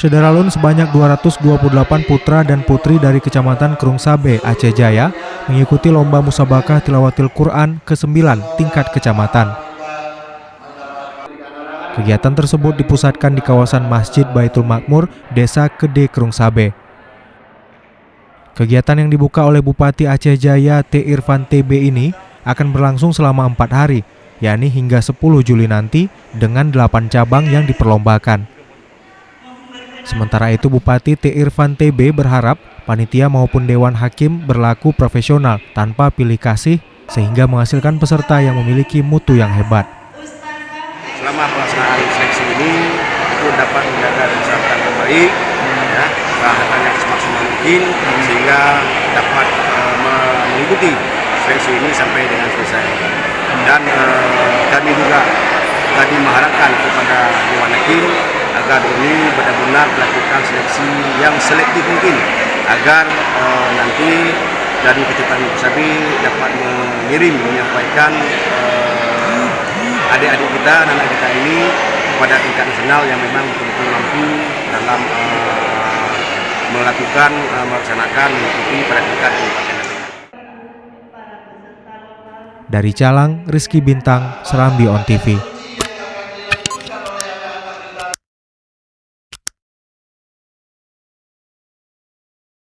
Sederalun sebanyak 228 putra dan putri dari Kecamatan Krungsabe, Aceh Jaya mengikuti lomba musabakah tilawatil Quran ke-9 tingkat kecamatan. Kegiatan tersebut dipusatkan di kawasan Masjid Baitul Makmur, Desa Kede Krungsabe. Kegiatan yang dibuka oleh Bupati Aceh Jaya T. Irfan TB ini akan berlangsung selama 4 hari, yakni hingga 10 Juli nanti dengan 8 cabang yang diperlombakan. Sementara itu Bupati T. Irfan TB berharap panitia maupun Dewan Hakim berlaku profesional tanpa pilih kasih sehingga menghasilkan peserta yang memiliki mutu yang hebat. Selama pelaksanaan seleksi ini itu dapat menjaga kesehatan yang baik, ya, kesehatan yang semaksimal mungkin sehingga dapat mengikuti seleksi ini sampai dengan selesai. Dan kami juga tadi mengharapkan kepada Dewan Hakim agar ini benar-benar melakukan seleksi yang selektif mungkin agar nanti dari Kecamatan Krungsabe dapat menyampaikan adik-adik kita, anak kita ini kepada tingkat nasional yang memang betul-betul mampu dalam melaksanakan mengikuti pada tingkat kabupaten. Dari Calang, Rizky Bintang, Serambi On TV.